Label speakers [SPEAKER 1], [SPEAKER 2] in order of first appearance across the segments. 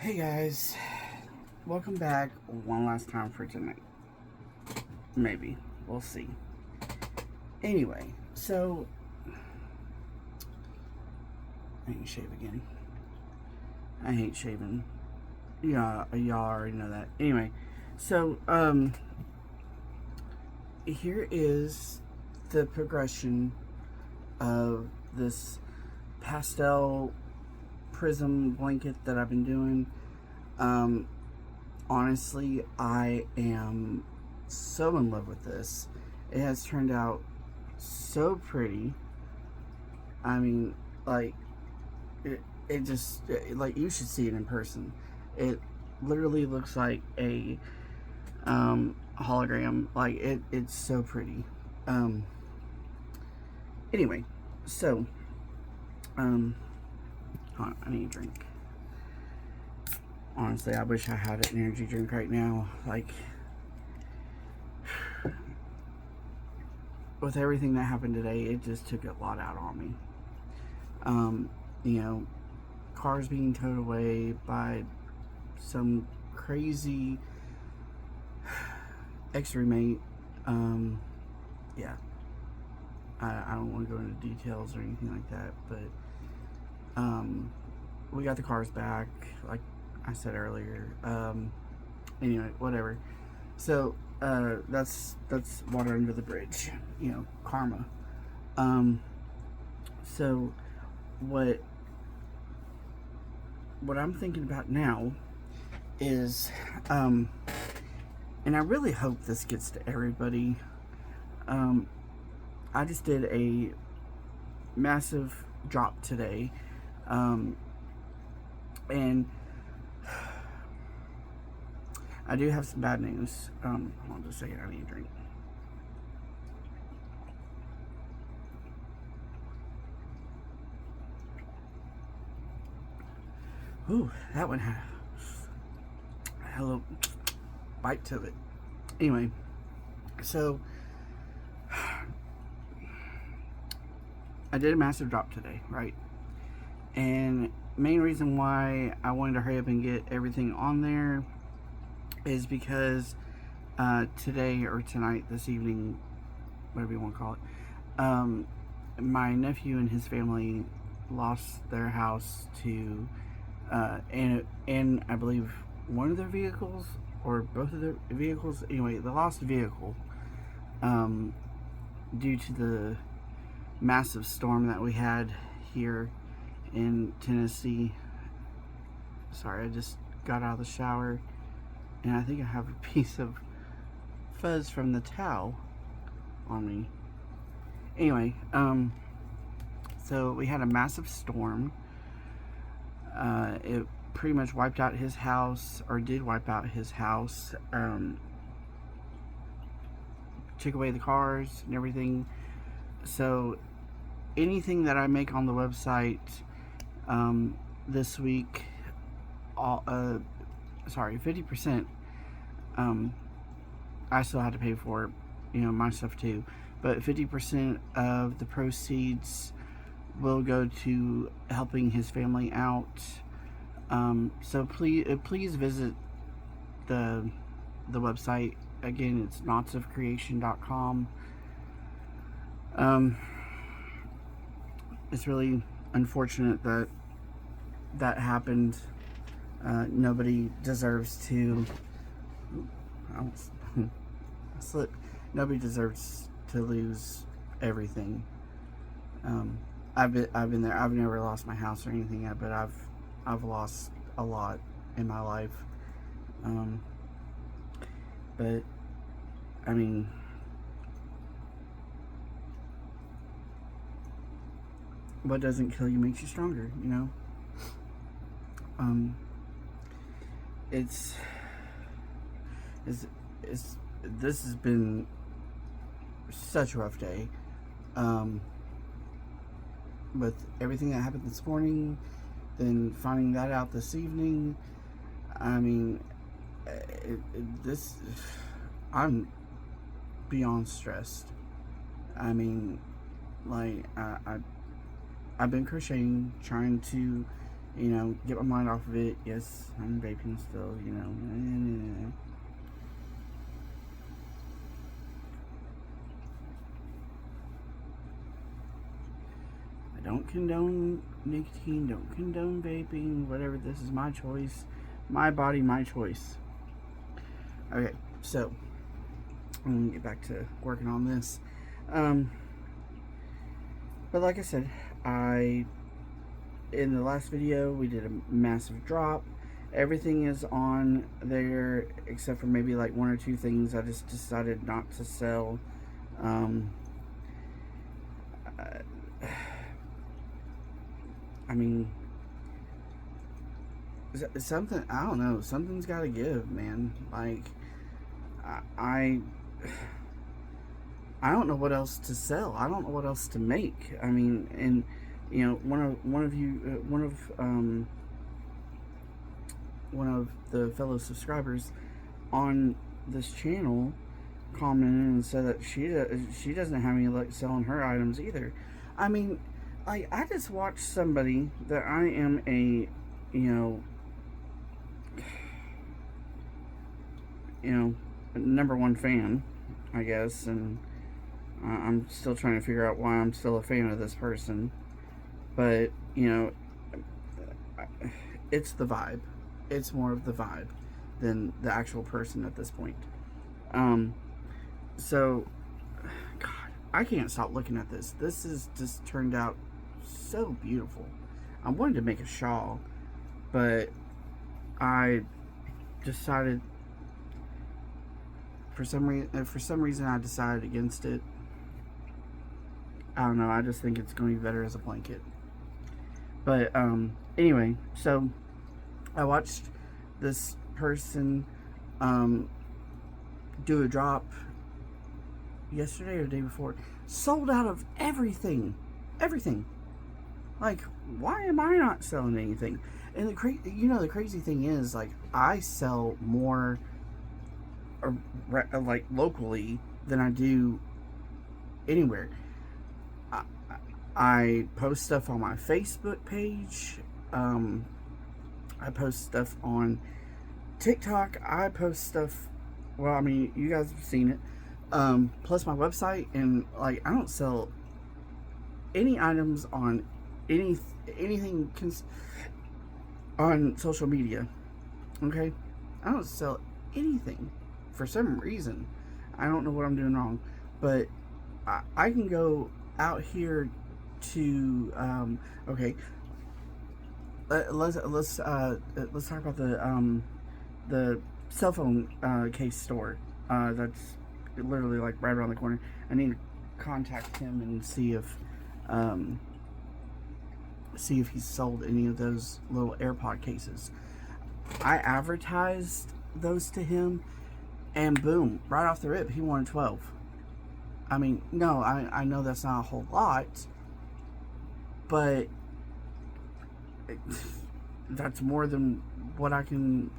[SPEAKER 1] Hey guys, welcome back one last time for tonight. Maybe. We'll see. Anyway, so I need to shave again. I hate shaving. Yeah, y'all already know that. Anyway, so here is the progression of this pastel prism blanket that I've been doing. Honestly, I am so in love with this. It has turned out so pretty. I mean, like, it just, like, you should see it in person. It literally looks like a hologram. Like, it's so pretty. Um, anyway, so, hold on, I need a drink. Honestly, I wish I had an energy drink right now. Like, with everything that happened today, it just took a lot out on me. You know, cars being towed away by some crazy ex-roommate. Yeah, I don't want to go into details or anything like that, but we got the cars back, like I said earlier. Anyway, whatever. So that's water under the bridge. You know, karma. So what I'm thinking about now is, and I really hope this gets to everybody. I just did a massive drop today, and I do have some bad news. Hold on just a second, I need a drink. Ooh, that one had a little bite to it. Anyway, so I did a massive drop today, right? And main reason why I wanted to hurry up and get everything on there is because today or tonight, this evening, whatever you want to call it, my nephew and his family lost their house to, and I believe one of their vehicles or both of their vehicles. Anyway, they lost a vehicle due to the massive storm that we had here in Tennessee. Sorry, I just got out of the shower and I think I have a piece of fuzz from the towel on me. Anyway, so we had a massive storm. It pretty much wiped out his house, or did wipe out his house. Took away the cars and everything. So anything that I make on the website this week, 50%, I still had to pay for, my stuff too, but 50% of the proceeds will go to helping his family out. So please visit the website. Again, it's knotsofcreation.com. It's really unfortunate that happened. Nobody deserves to. I slipped. Nobody deserves to lose everything. I've been there. I've never lost my house or anything yet, but I've lost a lot in my life. But I mean, what doesn't kill you makes you stronger, it's this has been such a rough day, with everything that happened this morning, then finding that out this evening. I mean, I'm beyond stressed. I mean, like, I've been crocheting, trying to you know, get my mind off of it. Yes, I'm vaping still, you know. I don't condone nicotine, don't condone vaping, whatever. This is my choice, my body, my choice. Okay, so I'm gonna get back to working on this. But like I said, in the last video we did a massive drop. Everything is on there except for maybe like one or two things I just decided not to sell. I mean, something, I don't know, something's got to give, man. Like, I don't know what else to sell. I don't know what else to make. I mean, and you know, one of the fellow subscribers on this channel commented and said that she doesn't have any luck selling her items either. I mean, like, I just watched somebody that I am a, you know, number one fan, I guess, and I'm still trying to figure out why I'm still a fan of this person. But, you know, it's the vibe. It's more of the vibe than the actual person at this point. So, God, I can't stop looking at this. This has just turned out so beautiful. I wanted to make a shawl, but I decided for some reason I decided against it. I don't know. I just think it's going to be better as a blanket. But anyway, so I watched this person do a drop yesterday or the day before. Sold out of everything. Like, why am I not selling anything? And the crazy thing is, like, I sell more like locally than I do anywhere. I post stuff on my Facebook page. I post stuff on TikTok. I post stuff, well, I mean, you guys have seen it. Plus my website, and like, I don't sell any items on anything on social media. Okay? I don't sell anything for some reason. I don't know what I'm doing wrong, but I can go out here to okay. Let's talk about the cell phone case store that's literally like right around the corner. I need to contact him and see if he's sold any of those little AirPod cases. I advertised those to him, and boom, right off the rip, he wanted 12. I mean, no, I know that's not a whole lot, but that's more than what I can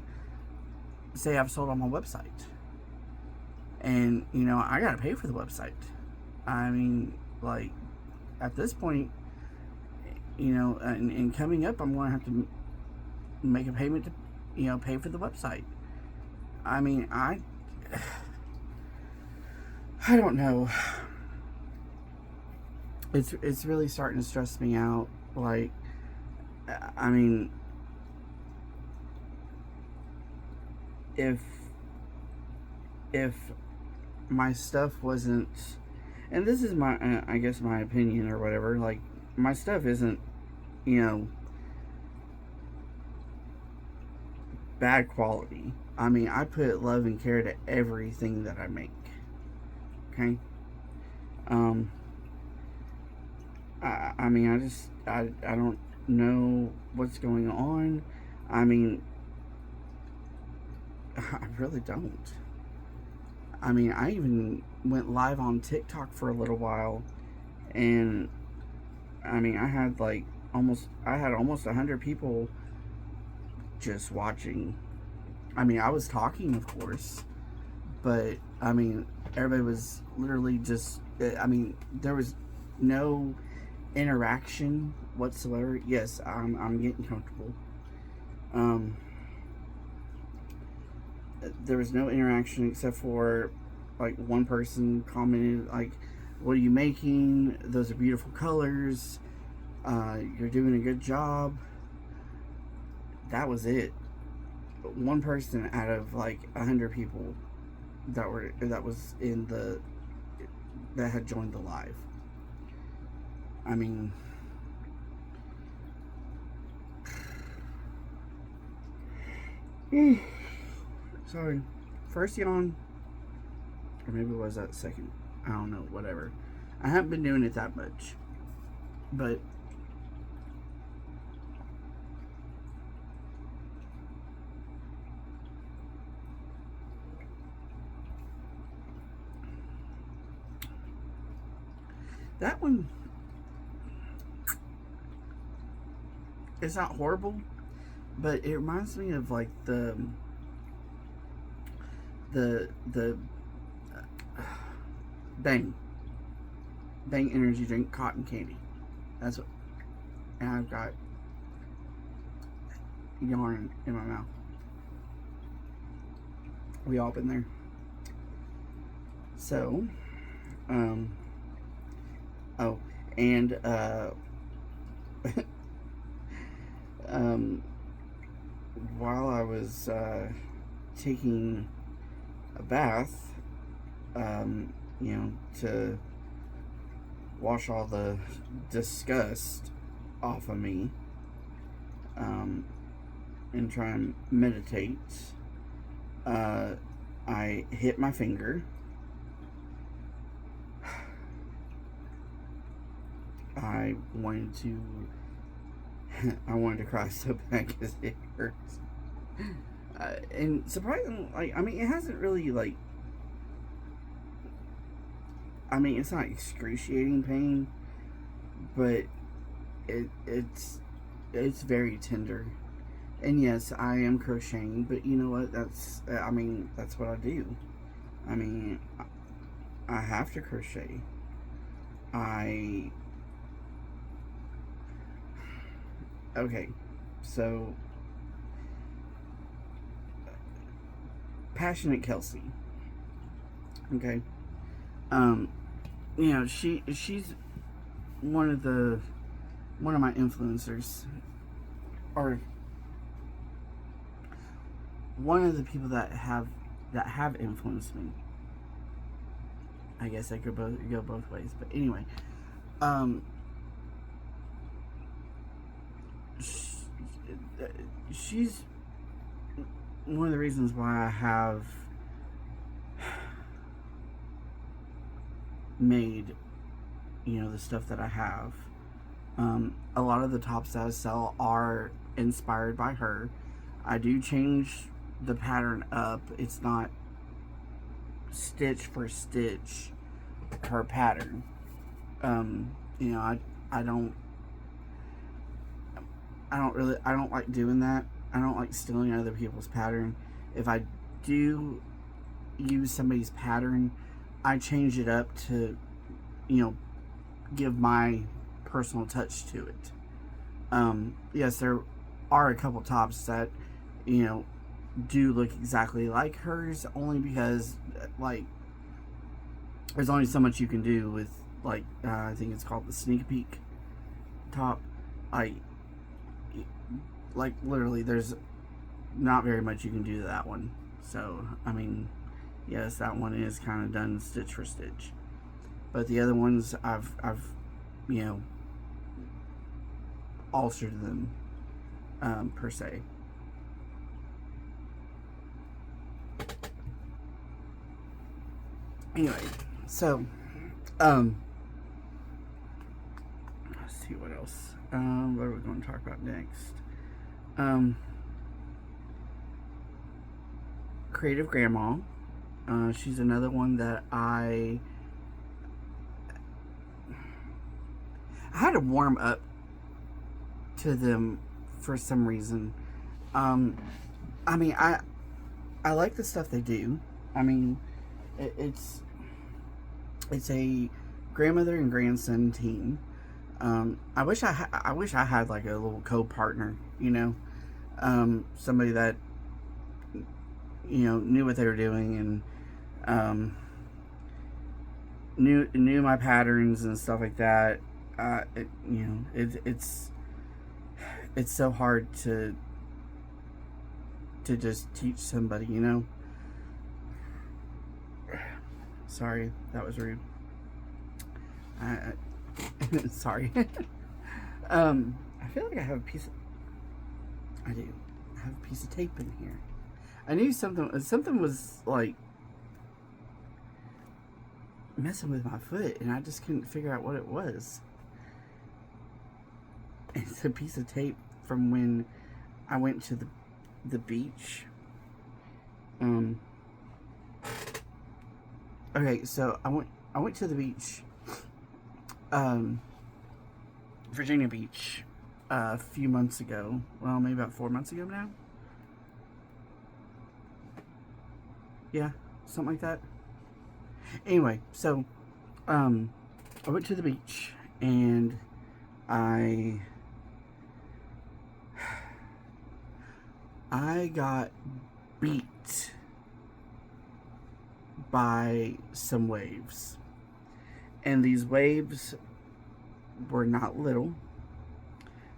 [SPEAKER 1] say I've sold on my website. And, you know, I gotta pay for the website. I mean, like, at this point, you know, and coming up, I'm gonna have to make a payment to, you know, pay for the website. I mean, I don't know. It's really starting to stress me out. Like, I mean, if my stuff wasn't, and this is my I guess my opinion or whatever, like, my stuff isn't, you know, bad quality. I mean, I put love and care to everything that I make. Okay? I mean, I don't know what's going on. I mean, I really don't. I mean, I even went live on TikTok for a little while, and I mean, I had almost 100 people just watching. I mean, I was talking, of course, but I mean, everybody was literally just, I mean, there was no interaction whatsoever. Yes, I'm getting comfortable. Um, there was no interaction except for like one person commented like, "What are you making? Those are beautiful colors. You're doing a good job." That was it. One person out of like 100 people that was in the that had joined the live. I mean, sorry. First yawn, or maybe it was that second. I don't know. Whatever. I haven't been doing it that much, but that one, it's not horrible, but it reminds me of like the Bang energy drink cotton candy. That's what, and I've got yarn in my mouth. We all been there. So, oh, and um, while I was taking a bath, to wash all the disgust off of me, and try and meditate, I hit my finger. I wanted to I wanted to cry so bad because it hurts. And surprisingly, like, I mean, it hasn't really, like, I mean, it's not excruciating pain, but it's very tender. And yes, I am crocheting, but you know what? That's what I do. I mean, I have to crochet. I Okay, so Passionate Kelsey. Okay, um, she's one of my influencers, or one of the people that have influenced me. I guess I could go both ways, but anyway, um, she's one of the reasons why I have made, the stuff that I have. A lot of the tops that I sell are inspired by her. I do change the pattern up. It's not stitch for stitch her pattern. I don't I don't like doing that. I don't like stealing other people's pattern. If I do use somebody's pattern, I change it up to, give my personal touch to it. Yes, there are a couple tops that, do look exactly like hers, only because, like, there's only so much you can do with, like, I think it's called the sneak peek top. Like literally, there's not very much you can do to that one. So, I mean, yes, that one is kind of done stitch for stitch. But the other ones, I've altered them, per se. Anyway, so, let's see what else. What are we going to talk about next? Creative Grandma. She's another one that I had to warm up to them for some reason. I mean, I like the stuff they do. I mean, it's a grandmother and grandson team. I wish I had like a little co-partner, you know, somebody that, you know, knew what they were doing, and knew my patterns and stuff like that. You know, it's so hard to just teach somebody, you know. Sorry, that was rude. Sorry. I feel like I have a piece of. I do. I have a piece of tape in here. I knew something was like messing with my foot, and I just couldn't figure out what it was. It's a piece of tape from when I went to the beach. Okay, so I went to the beach, Virginia Beach, a few months ago. Well, maybe about 4 months ago now. Yeah, something like that. Anyway, so I went to the beach, and I got beat by some waves. And these waves were not little.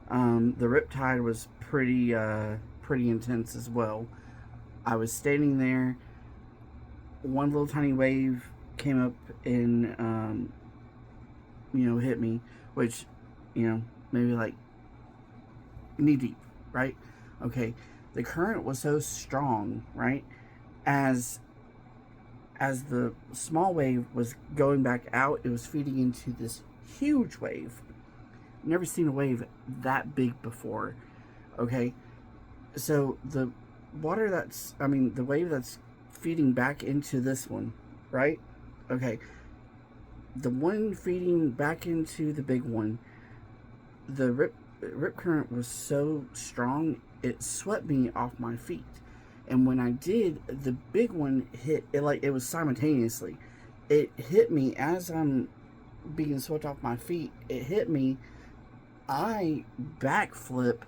[SPEAKER 1] The riptide was pretty intense as well. I was standing there. One little tiny wave came up and you know, hit me, which, you know, maybe like knee deep, right? Okay, the current was so strong, right? As the small wave was going back out, it was feeding into this huge wave. Never seen a wave that big before. Okay, so the the wave that's feeding back into this one, right? Okay, the one feeding back into the big one, the rip current was so strong it swept me off my feet. And when I did, the big one hit it, like it was simultaneously. It hit me as I'm being swept off my feet. It hit me. I backflip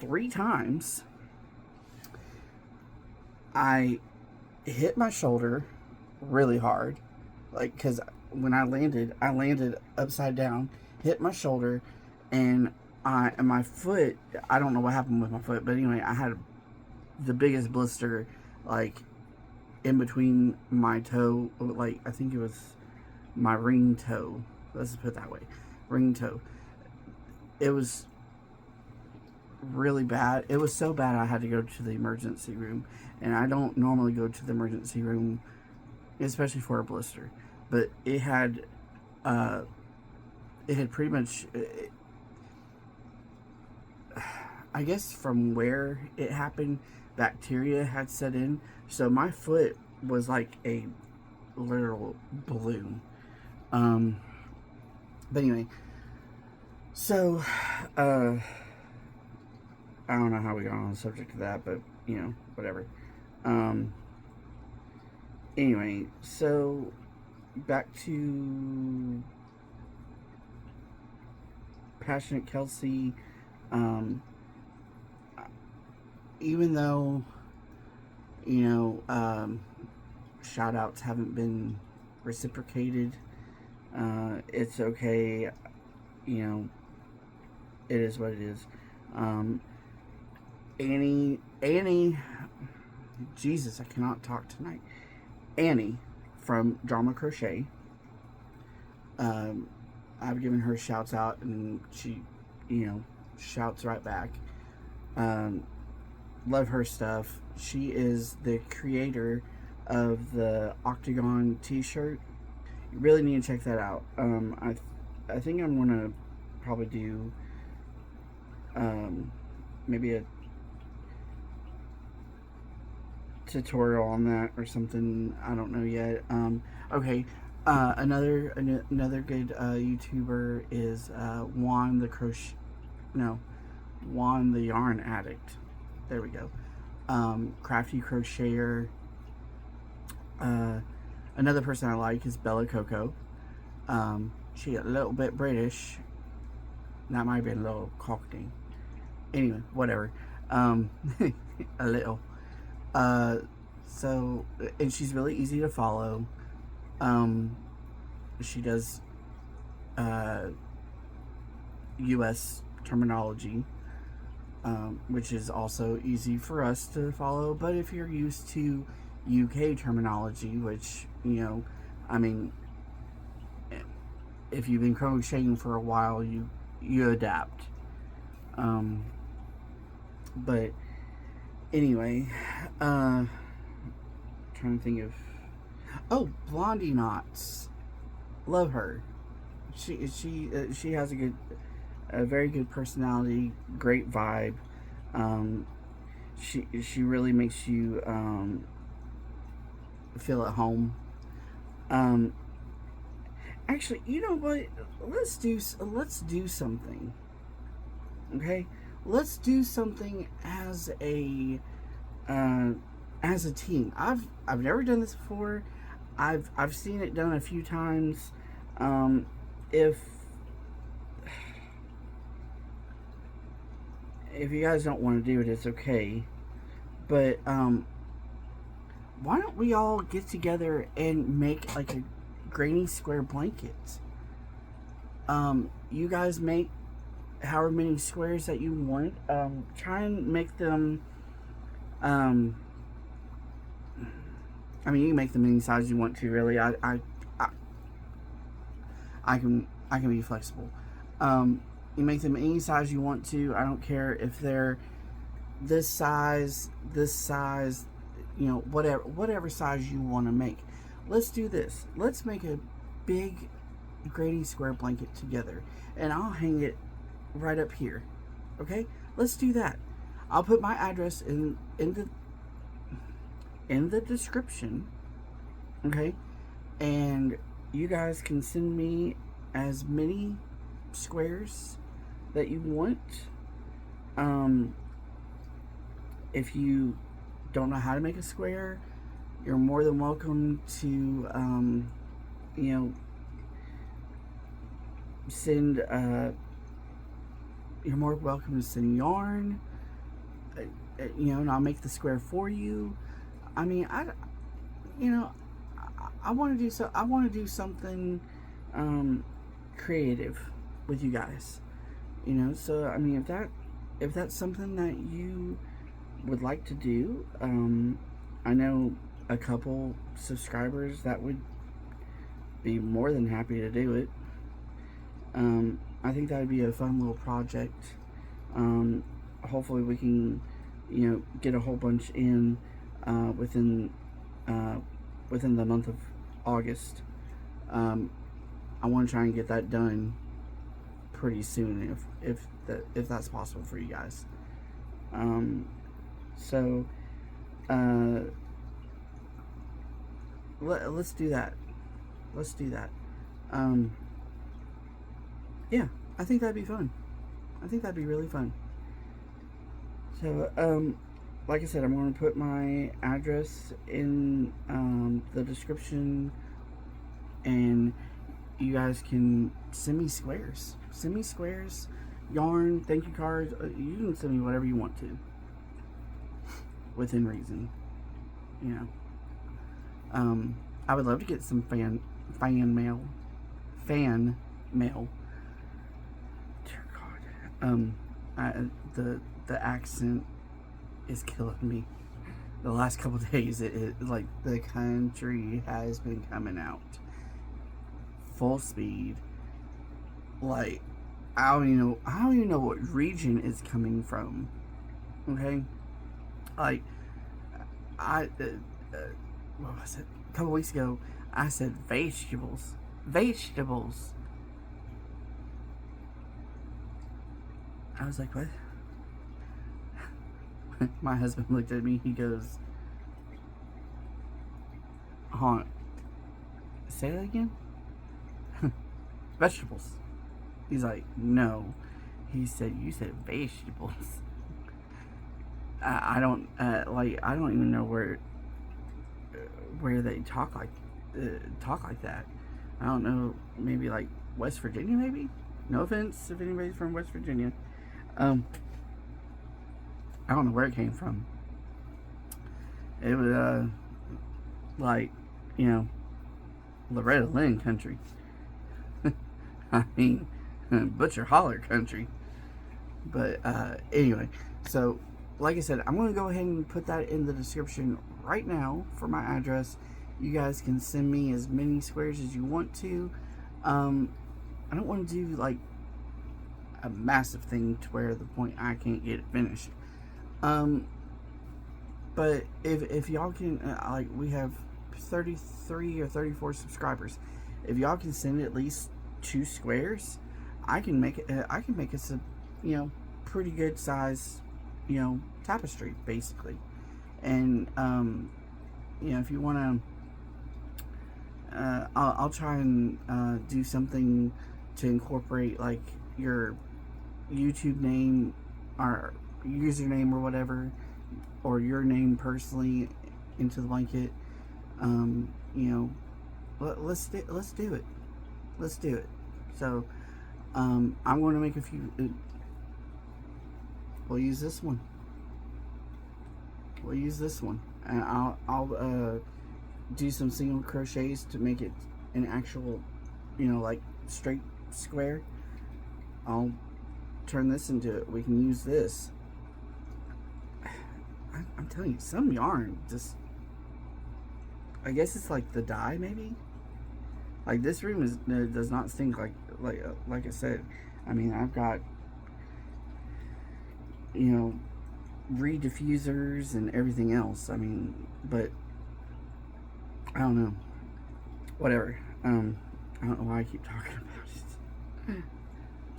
[SPEAKER 1] 3 times. I hit my shoulder really hard, like, because when I landed upside down, hit my shoulder, and my foot. I don't know what happened with my foot, but anyway, I had the biggest blister, like, in between my toe. Like, I think it was my ring toe. Let's just put it that way, ring toe. It was really bad. It was so bad I had to go to the emergency room, and I don't normally go to the emergency room, especially for a blister. But it had pretty much. I guess from where it happened, bacteria had set in, so my foot was like a literal balloon. But anyway, so I don't know how we got on the subject of that, but you know, whatever. Anyway, so back to Passionate Kelsey. Even though, you know, shout outs haven't been reciprocated, it's okay. You know, it is what it is. Annie, Jesus, I cannot talk tonight. Annie from Drama Crochet. I've given her shouts out, and she, you know, shouts right back. Love her stuff. She is the creator of the Octagon t-shirt. You really need to check that out. I think I'm gonna probably do maybe a tutorial on that or something. I don't know yet. Okay. Another good YouTuber is Juan the Yarn Addict. There we go. Crafty Crocheter. Another person I like is Bella Coco. She a little bit British. That might have been a little cockney. Anyway, whatever. Um, a little. Uh, so, and she's really easy to follow. Um, she does uh, U.S. terminology, which is also easy for us to follow. But if you're used to UK terminology, which, I mean, if you've been crocheting for a while, you adapt. Um, but anyway, trying to think of, Blondie Knots, love her. She has a very good personality, great vibe. Um, she really makes you feel at home. Um, Actually, you know what? Let's do something. Okay, let's do something uh, as a team. I've never done this before. I've seen it done a few times. Um, if if you guys don't want to do it, it's okay. But why don't we all get together and make like a granny square blanket? You guys make however many squares that you want. Try and make them. Um, I mean, you can make them any size you want to. Really, I, I can be flexible. You make them any size you want to. I don't care if they're this size, whatever size you want to make. Let's do this. Let's make a big granny square blanket together, and I'll hang it right up here. Okay, let's do that. I'll put my address in the description. Okay, and you guys can send me as many squares that you want. If you don't know how to make a square, you're more than welcome to send you're more welcome to send yarn, and I'll make the square for you. I mean, I want to I want to do something creative with you guys. So I mean, if that's something that you would like to do, I know a couple subscribers that would be more than happy to do it. I think that would be a fun little project. Hopefully we can, get a whole bunch in within the month of August. I want to try and get that done pretty soon, if that's possible for you guys. So let's do that. Let's do that. Yeah, I think that'd be fun. I think that'd be really fun. So, like I said, I'm going to put my address in the description, and you guys can send me squares. Send me squares, yarn, thank you cards. You can send me whatever you want to, within reason. I would love to get some fan mail. Fan mail. Dear God. The accent is killing me. The last couple of days, it like the country has been coming out full speed. Like I don't even know what region it's coming from. Okay, like what was it? A couple weeks ago, I said vegetables. Vegetables. I was like, what? My husband looked at me. He goes, "Huh? Say that again." Vegetables. He's like, "No." He said, "You said vegetables." I don't I don't even know where they talk like that. I don't know. Maybe like West Virginia, maybe. No offense if anybody's from West Virginia. I don't know where it came from. It was like, you know, Loretta Lynn country. I mean, Butcher Holler country. But anyway, so like I said, I'm going to go ahead and put that in the description right now for my address. You guys can send me as many squares as you want to. I don't want to do like a massive thing to where the point I can't get it finished. But if y'all can, like, we have 33 or 34 subscribers. If y'all can send at least 2 squares, I can make it. I can make us a, you know, pretty good size, you know, tapestry basically. And you know, if you want to, I'll try and do something to incorporate like your YouTube name or username or whatever, or your name personally into the blanket. You know, let's do it. Let's do it. So I'm going to make a few. We'll use this one. We'll use this one, and I'll do some single crochets to make it an actual, you know, like straight square. I'll turn this into it. We can use this. I'm telling you, some yarn just, I guess it's like the dye maybe. Like this room does not stink like I said. I mean, I've got, you know, reed diffusers and everything else. I mean, but I don't know. Whatever. I don't know why I keep talking about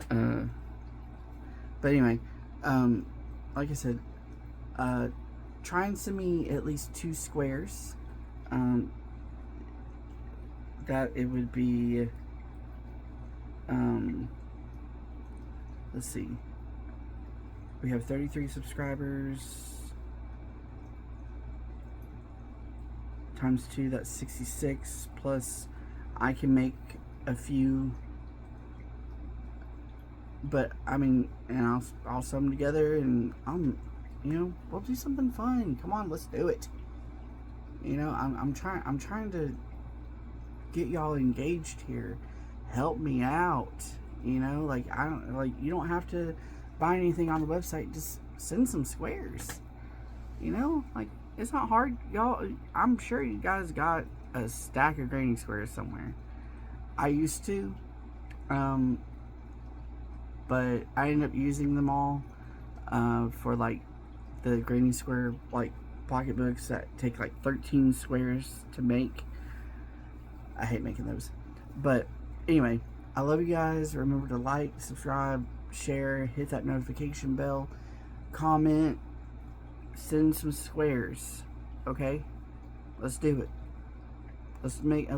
[SPEAKER 1] it. But anyway, like I said, try and send me at least 2 squares. That it would be, let's see, we have 33 subscribers, times 2, that's 66, plus I can make a few, but I mean, and I'll sum them together, and you know, we'll do something fun. Come on, let's do it. You know, I'm trying to get y'all engaged here. Help me out. You know, like you don't have to buy anything on the website. Just send some squares. You know, like, it's not hard, y'all. I'm sure you guys got a stack of grading squares somewhere. I used to, but I ended up using them all for like the grading square like pocketbooks that take like 13 squares to make. I hate making those. But anyway, I love you guys. Remember to like, subscribe, share, hit that notification bell, comment, send some squares. Okay? Let's do it. Let's make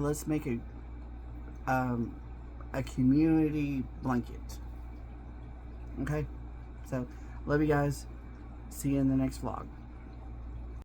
[SPEAKER 1] a community blanket. Okay? So, love you guys. See you in the next vlog.